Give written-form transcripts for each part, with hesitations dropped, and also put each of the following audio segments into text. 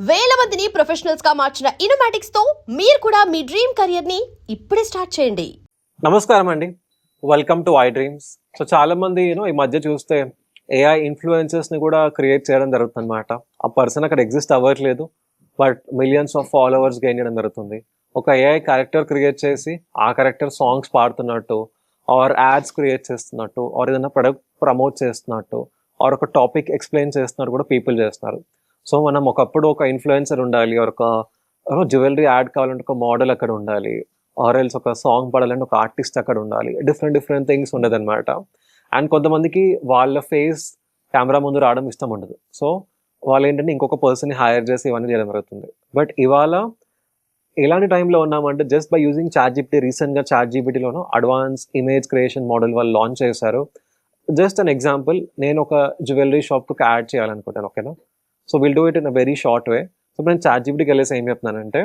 వేల మందిని ప్రొఫెషనల్స్ గా మార్చిన ఇనోమాటిక్స్ తో మీరు కూడా మీ డ్రీమ్ కెరియర్ ని ఇప్పుడే స్టార్ట్ చేయండి. నమస్కారం అండి, welcome to I dreams. So చాలా మంది ఈ మధ్య చూస్తే ఏఐ ఇన్ఫ్లుయెన్సర్స్ ని కూడా క్రియేట్ చేయడం జరుగుతుంది అనమాట. ఆ పర్సన్ అక్కడ ఎగ్జిస్ట్ అవ్వట్లేదు, but millions of followers gain చేయడం జరుగుతుంది. ఒక ఏఐ క్యారెక్టర్ క్రియేట్ చేసి ఆ క్యారెక్టర్ సాంగ్స్ పాడుతున్నట్టు, ఆర్ యాడ్స్ క్రియేట్ చేస్తున్నట్టు, ఆర్ ఏదైనా ప్రొడక్ట్ ప్రమోట్ చేస్తున్నట్టు, ఆర్ ఒక టాపిక్ ఎక్స్ప్లెయిన్ చేస్తున్నట్టు కూడా పీపుల్ చేస్తున్నారు. సో మనం ఒకప్పుడు ఒక ఇన్ఫ్లుయెన్సర్ ఉండాలి, ఒక జ్యువెలరీ యాడ్ కావాలంటే ఒక మోడల్ అక్కడ ఉండాలి, ఆర్ ఎల్స్ ఒక సాంగ్ పాడాలంటే ఒక ఆర్టిస్ట్ అక్కడ ఉండాలి. డిఫరెంట్ థింగ్స్ ఉండదు అనమాట. అండ్ కొంతమందికి వాళ్ళ ఫేస్ కెమెరా ముందు రావడం ఇష్టం ఉండదు. సో వాళ్ళు ఏంటంటే ఇంకొక పర్సన్ని హైర్ చేసి ఇవన్నీ చేయడం జరుగుతుంది. బట్ ఇవాళ ఎలాంటి టైంలో ఉన్నామంటే జస్ట్ బై యూజింగ్ ChatGPT, రీసెంట్గా ChatGPTలోనూ అడ్వాన్స్ ఇమేజ్ క్రియేషన్ మోడల్ వాళ్ళు లాంచ్ చేశారు. జస్ట్ అన్ ఎగ్జాంపుల్, నేను ఒక జ్యువెలరీ షాప్కి ఒక యాడ్ చేయాలనుకుంటాను, ఓకేనా? So will do it in a very short way. So నేను ChatGPTకి వెళ్ళేసి ఏం చెప్తున్నానంటే,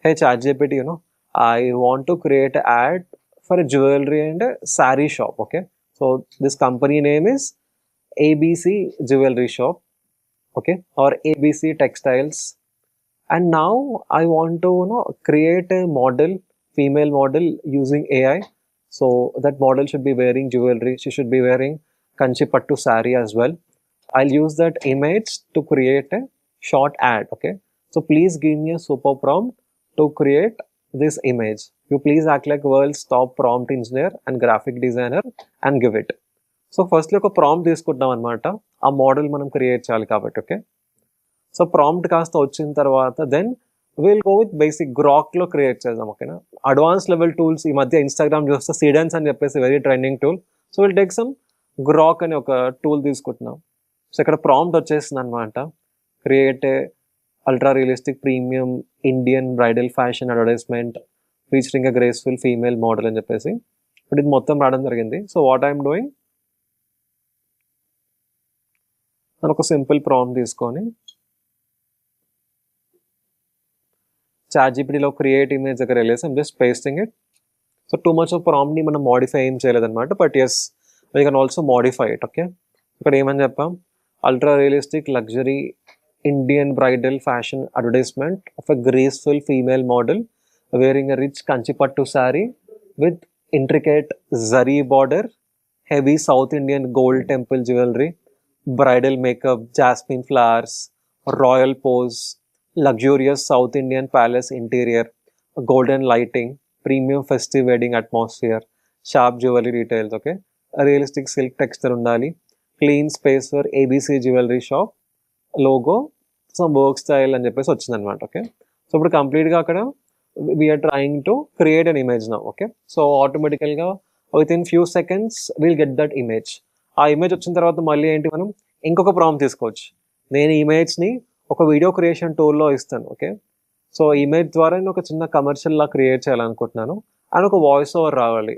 హే ChatGPT, I want to create an ad for a jewelry and a saree shop, okay? So this company name is ABC Jewelry Shop, okay? Or ABC Textiles. And now I want to create a model, female model using AI. So that model should be wearing jewelry. She should be wearing Kanchi Pattu saree as well. I'll use that image to create a short ad, okay? So please give me a super prompt to create this image. You please act like world's top prompt engineer and graphic designer and give it. So firstly ఒక prompt తీసుకుంటాం అనమాట, ఆ model మనం create చేయాలి కాబట్టి, okay? So prompt కాస్త వచ్చిన తర్వాత then will go with basic గ్రాక్లో క్రియేట్ చేద్దాం, ఓకేనా? అడ్వాన్స్ లెవెల్ టూల్స్ ఈ మధ్య ఇన్స్టాగ్రామ్ చూస్తే సీడెన్స్ అని చెప్పేసి very trending tool. So will take some Grok అని ఒక టూల్ తీసుకుంటున్నాం. సో ఇక్కడ ప్రాంప్ట్ వచ్చేస్తుంది అనమాట, create a ultra realistic premium Indian bridal fashion advertisement featuring a graceful female model అని చెప్పేసి ఇప్పుడు ఇది మొత్తం రావడం జరిగింది. సో వాట్ ఐఎమ్ డూయింగ్, నేను ఒక సింపుల్ ప్రాంప్ట్ తీసుకొని ChatGPTలో క్రియేట్ ఇమేజ్ దగ్గర వెళ్ళేసి I'm just pasting it. So too much of ప్రాంప్ట్ని మనం మోడిఫై ఏం చేయలేదన్నమాట, but yes we can also modify it, okay? ఇక్కడ ఏమని చెప్పాం, ultra realistic luxury Indian bridal fashion advertisement of a graceful female model wearing a rich Kanchipattu saree with intricate zari border, heavy South Indian gold temple jewelry, bridal makeup, jasmine flowers, royal pose, luxurious South Indian palace interior, golden lighting, premium festive wedding atmosphere, sharp jewelry details, okay? A realistic silk texture undali, clean space for ABC Jewelry Shop, logo, some work style అని చెప్పేసి వచ్చింది అనమాట, okay? So ఇప్పుడు కంప్లీట్గా అక్కడ we are trying to create an image now, okay? So automatically within few seconds we'll get that image. ఆ image వచ్చిన తర్వాత మళ్ళీ ఏంటి, మనం ఇంకొక ప్రాంప్ట్ తీసుకోవచ్చు. నేను ఇమేజ్ని ఒక వీడియో క్రియేషన్ టూల్లో ఇస్తాను, ఓకే? సో ఇమేజ్ ద్వారా నేను ఒక చిన్న కమర్షియల్లా క్రియేట్ చేయాలనుకుంటున్నాను అండ్ ఒక వాయిస్ ఓవర్ రావాలి.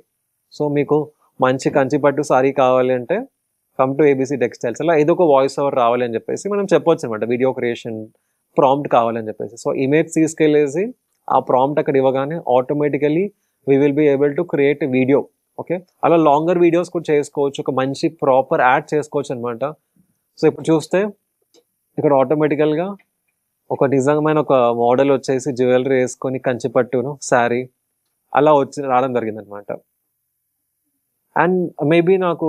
సో మీకు మంచి కంచిపట్టు సారీ కావాలి అంటే కమ్ టు ABC టెక్స్టైల్స్, అలా ఏదో ఒక వాయిస్ ఓవర్ రావాలి అని చెప్పేసి మనం చెప్పొచ్చు అనమాట, వీడియో క్రియేషన్ ప్రాంప్ట్ కావాలని చెప్పేసి. సో ఇమేజ్ తీసుకెళ్ళేసి ఆ ప్రాంప్ట్ అక్కడ ఇవ్వగానే automatically we will be able to create video, okay? అలా లాంగర్ వీడియోస్ కూడా చేసుకోవచ్చు, ఒక మంచి ప్రాపర్ యాడ్ చేసుకోవచ్చు అనమాట. సో ఇప్పుడు చూస్తే ఇక్కడ ఆటోమేటికల్గా ఒక నిజమైన ఒక మోడల్ వచ్చేసి జ్యువెలరీ వేసుకొని కంచిపట్టును శారీ అలా రావడం జరిగింది అనమాట. అండ్ మేబీ నాకు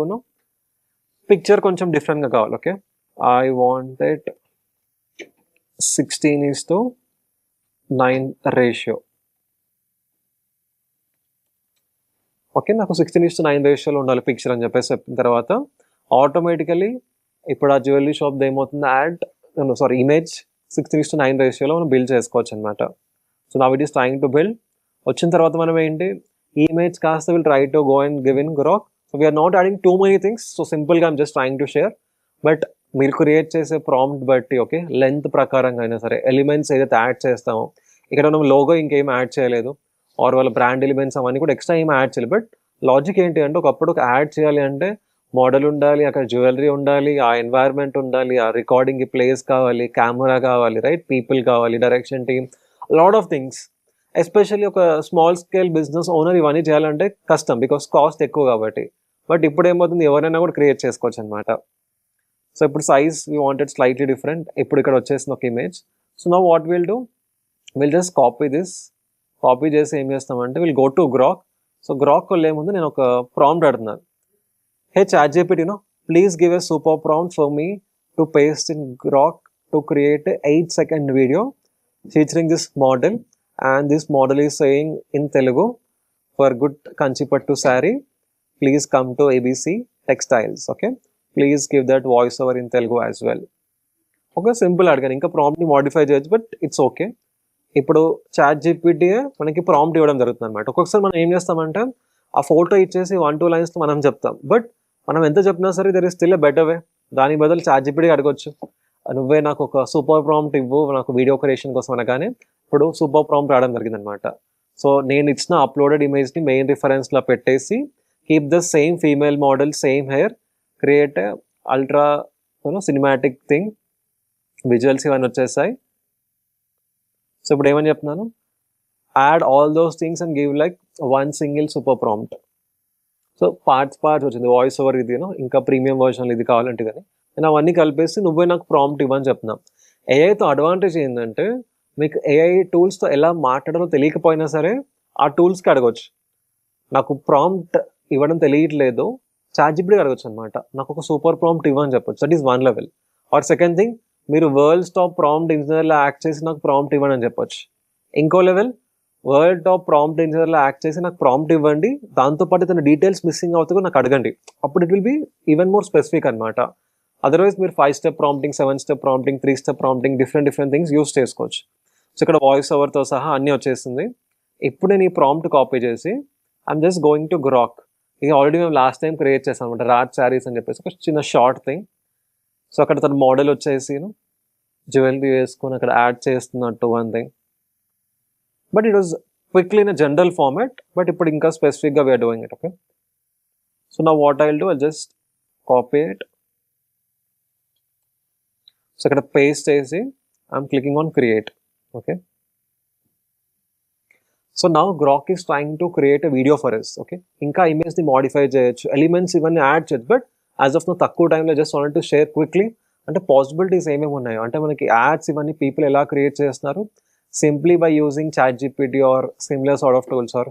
పిక్చర్ కొంచెం డిఫరెంట్గా కావాలి, okay? I want it 16:9 ratio, okay? నాకు 16:9 రేషియోలో ఉండాలి పిక్చర్ అని చెప్పేసి చెప్పిన తర్వాత ఆటోమేటికలీ ఇప్పుడు ఆ జ్యువెలరీ షాప్ది ఏమవుతుంది, ఇమేజ్ 16:9 రేషియోలో మనం బిల్డ్ చేసుకోవచ్చు అనమాట. So now it is trying to build. వచ్చిన తర్వాత మనం ఏంటి, ఈ ఇమేజ్ కాస్త will try to go and give in Grok. So we're not adding too many things. So సింపుల్గా I'm just trying to share, but మీరు క్రియేట్ చేసే prompt బట్టి, ఓకే, లెంత్ ప్రకారంగా అయినా సరే ఎలిమెంట్స్ ఏదైతే యాడ్ చేస్తామో, ఇక్కడ మనం లోగో ఇంకేం యాడ్ చేయలేదు, ఆర్ వాళ్ళ బ్రాండ్ ఎలిమెంట్స్ అవన్నీ కూడా ఎక్స్ట్రా ఏం యాడ్ చేయలేదు. బట్ లాజిక్ ఏంటి అంటే, ఒకప్పుడు ఒక యాడ్ చేయాలి అంటే మోడల్ ఉండాలి, అక్కడ జ్యువెలరీ ఉండాలి, ఆ ఎన్వైర్న్మెంట్ ఉండాలి, ఆ రికార్డింగ్ ప్లేస్ కావాలి, కెమెరా కావాలి, రైట్, పీపుల్ కావాలి, direction team, lot of things. Especially ఒక స్మాల్ స్కేల్ బిజినెస్ ఓనర్ ఇవన్నీ చేయాలంటే కష్టం, బికాస్ కాస్ట్ ఎక్కువ కాబట్టి. బట్ ఇప్పుడు ఏమవుతుంది, ఎవరైనా కూడా క్రియేట్ చేసుకోవచ్చు అనమాట. సో ఇప్పుడు size we wanted slightly different. ఇప్పుడు ఇక్కడ వచ్చేసిన ఒక image. So now what will do, will just copy చేసి ఏం చేస్తామంటే will go to Grok. So Grok వెళ్ళే ముందు నేను ఒక ప్రాంప్ట్ అడుగుతున్నాను. హే ChatGPT, please give a super prompt for me to paste in Grok to create a 8-second video featuring this model, and this model is saying in Telugu, for good Kanchipattu saree, please come to ABC Textiles. Okay, please give that voiceover in Telugu as well. ఒక simple అడిగాను, ఇంకా ప్రాంప్ట్ని modify చేయొచ్చు, but it's okay. ఇప్పుడు ChatGPT మనకి prompt ఇవ్వడం జరుగుతుంది అనమాట. ఒక్కొక్కసారి మనం ఏం చేస్తామంటే ఆ ఫోటో ఇచ్చేసి 1-2 lines మనం చెప్తాం, బట్ మనం ఎంత చెప్పినా సరే there is still a better way. దాని బదులు ChatGPT అడగొచ్చు, నువ్వే నాకు ఒక సూపర్ ప్రాంప్ట్ ఇవ్వు నాకు వీడియో క్రియేషన్ కోసం అనగానే ఇప్పుడు సూపర్ ప్రాంప్ట్ రావడం జరిగింది అనమాట. సో నేను ఇచ్చిన అప్లోడెడ్ ఇమేజ్ని మెయిన్ రిఫరెన్స్లో పెట్టేసి keep the same female model, same hair, create ultra cinematic thing, visuals ఇవన్నీ వచ్చేసాయి. సో ఇప్పుడు ఏమని చెప్తున్నాను, add all those things and give like one single super prompt. So parts వచ్చింది, వాయిస్ ఓవర్ ఇది ఇంకా ప్రీమియం వర్షన్ ఇది కావాలంటే కానీ నేను అవన్నీ కలిపేసి నువ్వే నాకు ప్రాంప్ట్ ఇవ్వని చెప్తున్నాను. ఏఐతో అడ్వాంటేజ్ ఏంటంటే మీకు ఏఐ టూల్స్తో ఎలా మాట్లాడాలో తెలియకపోయినా సరే ఆ టూల్స్కి అడగవచ్చు. నాకు ప్రాంప్ట్ ఇవ్వడం తెలియట్లేదు, ChatGPT అడగచ్చు అనమాట, నాకు ఒక సూపర్ ప్రాంప్ట్ ఇవ్వని చెప్పొచ్చు. That is one level. Or second thing, మీరు వరల్డ్స్ టాప్ ప్రాంప్ట్ ఇంజనీర్లో యాక్ట్ చేసి నాకు ప్రాంప్ట్ ఇవ్వండి అని చెప్పొచ్చు. ఇంకో లెవెల్, వరల్డ్ టాప్ ప్రాంప్ట్ ఇంజనీర్లో యాక్ట్ చేసి నాకు ప్రాంప్ట్ ఇవ్వండి, దాంతోపాటు తన డీటెయిల్స్ మిస్సింగ్ అవుతుంది నాకు అడగండి. అప్పుడు it will be even more specific అనమాట. అదర్వైజ్ మీరు 5-step prompting, 7-step prompting, 3-step prompting, different things use చేసుకోవచ్చు. సో ఇక్కడ వాయిస్ ఓవర్తో సహా అన్నీ వచ్చేస్తుంది. ఇప్పుడు నేను ఈ ప్రాంప్ట్ కాపీ చేసి I'm just going to Grok. ఇది ఆల్రెడీ మేము లాస్ట్ టైం క్రియేట్ చేసాం అనమాట, రాజ్ శారీస్ అని చెప్పేసి ఒక చిన్న షార్ట్ థింగ్. సో అక్కడ తన మోడల్ వచ్చేసి జ్యువెలరీ వేసుకొని అక్కడ యాడ్ చేస్తున్నట్టు one thing, but it was quickly in a general format. But ఇప్పుడు ఇంకా స్పెసిఫిక్గా we're doing it. Okay, so నా what I will do, I just copy it. So ఇక్కడ పేస్ట్ చేసి I'm clicking on create. Okay, so now Grok is trying to create a video for us. Okay, ఇంకా ఇమేజ్ని modify చేయొచ్చు, elements ఇవన్నీ add చేయొచ్చు, but as of no తక్కువ టైంలో just want to share quickly అంటే పాసిబిలిటీస్ ఏమేమి ఉన్నాయో, అంటే మనకి యాడ్స్ ఇవన్నీ పీపుల్ ఎలా క్రియేట్ చేస్తున్నారు simply by using ChatGPT or similar sort of tools, or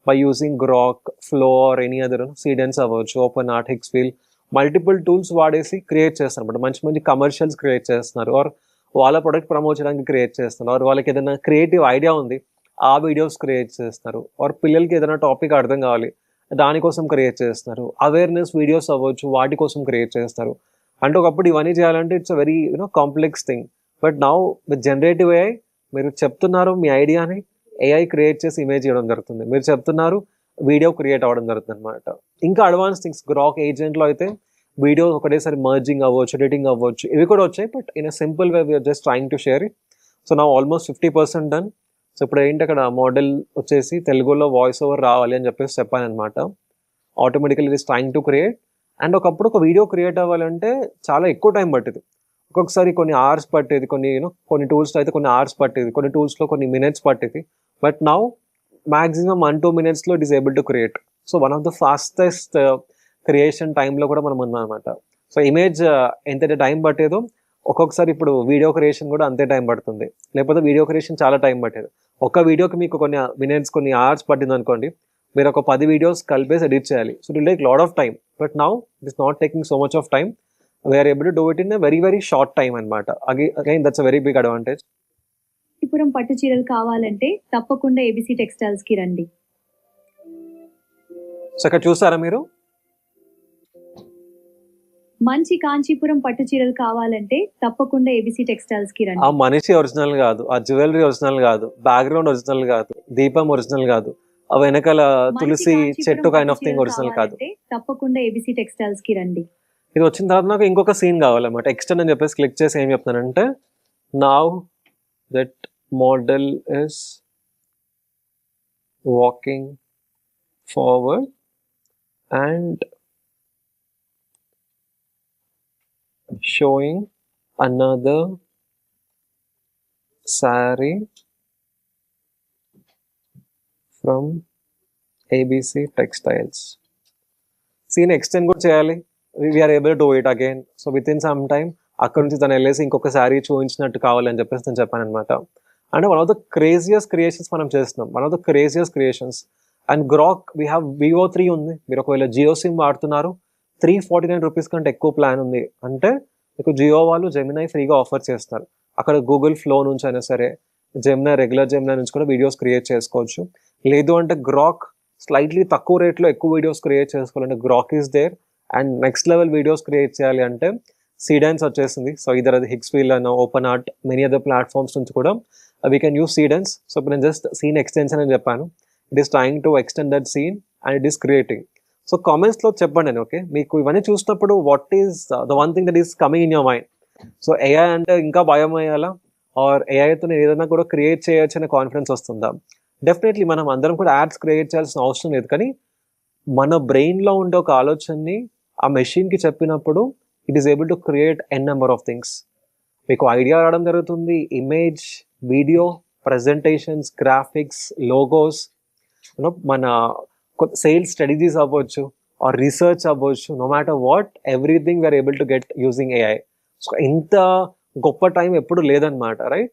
by using Grok, Flow or any other Seedance అవ్వచ్చు, OpenArt, Higgsfield, multiple tools వాడేసి క్రియేట్ చేస్తున్నారు అనమాట. మంచి మంచి కమర్షియల్స్ క్రియేట్ చేస్తున్నారు, ఆర్ వాళ్ళ ప్రొడక్ట్ ప్రమోట్ చేయడానికి క్రియేట్ చేస్తున్నారు, ఆర్ వాళ్ళకి ఏదైనా క్రియేటివ్ ఐడియా ఉంది ఆ వీడియోస్ క్రియేట్ చేస్తున్నారు, ఆర్ పిల్లలకి ఏదైనా టాపిక్ అర్థం కావాలి దానికోసం క్రియేట్ చేస్తున్నారు, అవేర్నెస్ వీడియోస్ అవ్వచ్చు వాటి కోసం క్రియేట్ చేస్తారు. అంటే ఒకప్పుడు ఇవన్నీ చేయాలంటే it's a very complex thing. But now with generative AI మీరు చెప్తున్నారు మీ ఐడియాని, ఏఐ క్రియేట్ చేసి ఇమేజ్ ఇవ్వడం జరుగుతుంది, మీరు చెప్తున్నారు వీడియో క్రియేట్ అవ్వడం జరుగుతుంది అనమాట. ఇంకా అడ్వాన్స్ థింగ్స్ గ్రాక్ ఏజెంట్లో అయితే వీడియో ఒకటేసారి మర్జింగ్ అవ్వచ్చు, ఎడిటింగ్ అవ్వచ్చు, ఇవి కూడా వచ్చాయి. But in a simple way we're just trying to share it. So నా ఆల్మోస్ట్ 50% డన్. సో ఇప్పుడు ఏంటి, అక్కడ మోడల్ వచ్చేసి తెలుగులో వాయిస్ ఓవర్ రావాలి అని చెప్పేసి చెప్పాను అనమాట. Automatically it is trying to create. And ఒకప్పుడు ఒక వీడియో క్రియేట్ అవ్వాలంటే చాలా ఎక్కువ టైం పట్టేది, ఒక్కొక్కసారి కొన్ని అవర్స్ పట్టేది, కొన్ని టూల్స్లో అయితే కొన్ని అవర్స్ పట్టేది, కొన్ని టూల్స్లో కొన్ని మినిట్స్ పట్టేది. బట్ నౌ మ్యాక్సిమం 1-2 minutesలో it is able to create. So one of the fastest creation టైంలో కూడా మనం ఉన్నాం అనమాట. సో ఇమేజ్ ఎంతైతే టైం పట్టేదో ఒక్కొక్కసారి ఇప్పుడు వీడియో క్రియేషన్ కూడా అంతే టైం పడుతుంది, లేకపోతే వీడియో క్రియేషన్ చాలా టైం పట్టేది. ఒక వీడియోకి మీకు కొన్ని మినిట్స్, కొన్ని అవర్స్ పట్టింది అనుకోండి, మీరు ఒక 10 వీడియోస్ కలిపేసి ఎడిట్ చేయాలి. So it take lot of time. But now it is not taking so much of time, we're able to do it in a very very short time అనమాట. Again that's a very big advantage. Kanchipuram పట్టు చీరలు కావాలంటే తప్పకుండా ABC textiles కి రండి. So ఇక్కడ చూసారా మీరు, మంచి కాంచీపురం పట్టు చీరలు కావాలంటే తప్పకుండా ఏబీసీ టెక్స్టైల్స్ కి ఆ రండి. మనిషి ఒరిజినల్ కాదు, ఆ జ్యువెలరీ ఒరిజినల్ కాదు, బ్యాక్గ్రౌండ్ ఒరిజినల్ కాదు, దీపం ఒరిజినల్ కాదు, ఆ వెనకాల మంచి తులసి కాంచీపురం చెట్టు కైండ్ పట్టు ఆఫ్ థింగ్ చీరలు ఒరిజినల్ కాదు. కావాలంటే తప్పకుండా ఏబీసీ టెక్స్టైల్స్ కి రండి. ఇది వచ్చిన తర్వాత నాకు ఇంకొక సీన్ కావాలన్నమాట. ఎక్స్టెండ్ అని చెప్పేసి క్లిక్ చేసి ఏం చెప్తానంటే, now that model is walking forward and showing another saree from ABC Textiles. Scene extend కూడా చేయాలి, we are able to do it again. So within some time అక్కడ నుంచి తను వెళ్ళేసి ఇంకొక శారీ చూపించినట్టు కావాలని చెప్పేసి నేను చెప్పాను అనమాట. అంటే వన్ ఆఫ్ ద క్రేజియస్ క్రియేషన్స్ మనం చేస్తున్నాం, one of the క్రేజియస్ creations. And Grok we have Vivo 3 ఉంది. మీరు ఒకవేళ జియో సిమ్ వాడుతున్నారు, 349 రూపీస్ కంటే ఎక్కువ ప్లాన్ ఉంది అంటే మీకు జియో వాళ్ళు జెమినై ఫ్రీగా ఆఫర్ చేస్తారు. అక్కడ గూగుల్ ఫ్లో నుంచి అయినా సరే, రెగ్యులర్ జెమినై నుంచి కూడా వీడియోస్ క్రియేట్ చేసుకోవచ్చు. లేదు అంటే గ్రాక్ స్లైట్లీ తక్కువ రేట్లో ఎక్కువ వీడియోస్ క్రియేట్ చేసుకోవాలంటే Grok is there. And next level videos create చేయాలి అంటే సీడెన్స్ వచ్చేసింది. సో ఇదర్ అది హిక్స్వీల్ అని, OpenArt, many other platforms నుంచి కూడా we can use Seedance. So ఇప్పుడు నేను జస్ట్ సీన్ ఎక్స్టెన్షన్ అని చెప్పాను. It is trying to extend that scene and it is creating. So కామెంట్స్లో చెప్పండి నేను, ఓకే, మీకు ఇవన్నీ చూసినప్పుడు what is the one thing that is coming in your mind. So AI అంటే ఇంకా భయం అయ్యాలా, ఆర్ ఏఐతో నేను ఏదైనా కూడా క్రియేట్ చేయొచ్చు అనే కాన్ఫిడెన్స్ వస్తుందా? డెఫినెట్లీ మనం అందరం కూడా యాడ్స్ క్రియేట్ చేయాల్సిన అవసరం లేదు, కానీ మన బ్రెయిన్లో ఉండే ఒక ఆలోచనని ఆ మెషిన్కి చెప్పినప్పుడు it is able to create n number of things. మీకు ఐడియా రావడం జరుగుతుంది, image, video, presentations, graphics, logos, మన సేల్స్ స్ట్రాటజీస్ అవ్వచ్చు, ఆర్ రీసెర్చ్ అవ్వచ్చు, no matter what, everything we're able to get using AI. So ఇంత గొప్ప టైం ఎప్పుడు లేదనమాట, రైట్?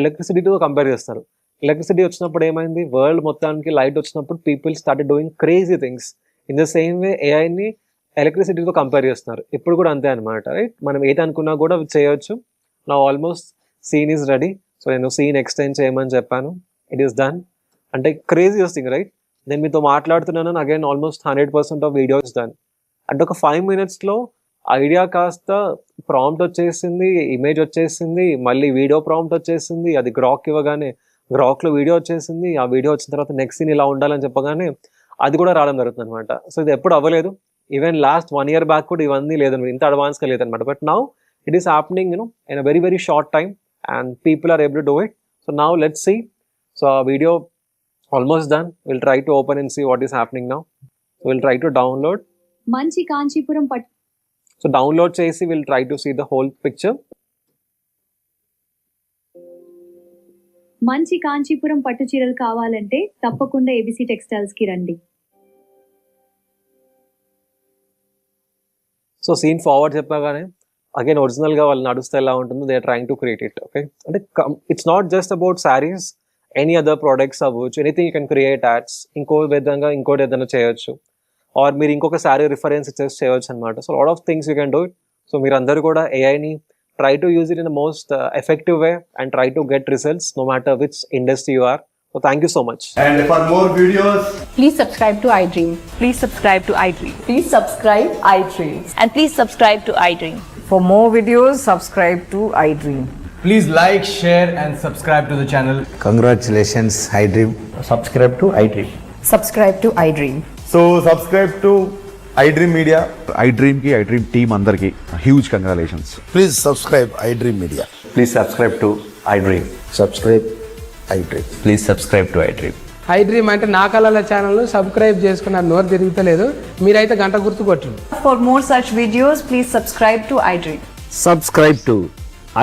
ఎలక్ట్రిసిటీతో కంపేర్ చేస్తారు. ఎలక్ట్రిసిటీ వచ్చినప్పుడు ఏమైంది, వరల్డ్ మొత్తానికి లైట్ వచ్చినప్పుడు people started doing crazy things. In the same way ఏఐని ఎలక్ట్రిసిటీతో కంపేర్ చేస్తున్నారు. ఇప్పుడు కూడా అంతే అనమాట, రైట్? మనం ఏది అనుకున్నా కూడా చేయొచ్చు. నా almost scene is ready. So నేను సీన్ ఎక్స్టెండ్ చేయమని చెప్పాను, ఇట్ ఈస్ డన్. అంటే క్రేజియస్ థింగ్, రైట్? నేను మీతో మాట్లాడుతున్నాను, again almost 100% of video is done. అంటే ఒక 5 minutesలో ఐడియా కాస్త ప్రాంప్ట్ వచ్చేసింది, ఇమేజ్ వచ్చేసింది, మళ్ళీ వీడియో ప్రాంప్ట్ వచ్చేసింది, అది గ్రాక్ ఇవ్వగానే గ్రాక్లో వీడియో వచ్చేసింది, ఆ వీడియో వచ్చిన తర్వాత నెక్స్ట్ సీన్ ఇలా ఉండాలని చెప్పగానే అది కూడా రావడం జరుగుతుంది అనమాట. సో ఇది ఎప్పుడు అవ్వలేదు. ఈవెన్ లాస్ట్ 1 year బ్యాక్ కూడా ఇవన్నీ లేదనమాట, ఇంత అడ్వాన్స్గా లేదనమాట. But now it is happening in a very very short time and people are able to do it. So now let's see. So uh video almost done. Will try to open and see what is happening now. Will try to download. మంచి కాంచీపురం పట్టు so download చేసి will try to see the whole picture. మంచి కాంచీపురం పట్టు చీరలు కావాలంటే తప్పకుండా ABC textiles కి రండి. సో సీన్ ఫార్వర్డ్ చెప్పగానే అగైన్ ఒరిజినల్గా వాళ్ళు నడుస్తే ఎలా ఉంటుందో they are trying to create it. Okay, అంటే it's not just about saris, any other products అవ్వచ్చు, anything you can create ads. ఇంకో విధంగా ఇంకోటి ఏదైనా చేయొచ్చు, ఆర్ మీరు ఇంకొక శారీ రిఫరెన్స్ ఇచ్చేసి చేయొచ్చు అనమాట. So lot of things you can do it. సో మీరు అందరూ కూడా ఏఐని try to use it in the most effective way and try to get results no matter which industry you are. So thank you so much. And for more videos, Please subscribe to iDream. Please subscribe to iDream. Please subscribe iDream. And please subscribe to iDream. For more videos, subscribe to iDream. please like, share and subscribe to the channel. Congratulations, iDream. Subscribe to iDream. Subscribe to iDream. So subscribe to iDream Media. iDream की iDream team अंदर की huge congratulations. Please subscribe iDream Media. Please subscribe to iDream. Subscribe iDream. Please subscribe to iDream. iDream అంటే నా కళల channel subscribe చేసుకున్న నోరు తిరుగుతలేదు, మీరైతే గంట గుర్తు కొట్టండి. For more such videos, please subscribe to iDream. Subscribe to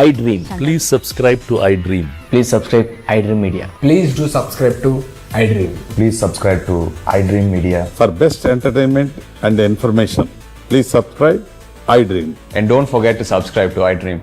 iDream. Please subscribe to iDream. Please subscribe iDream Media. Please do subscribe to iDream. Please subscribe to iDream Media. For best entertainment and information, please subscribe iDream. And don't forget to subscribe to iDream.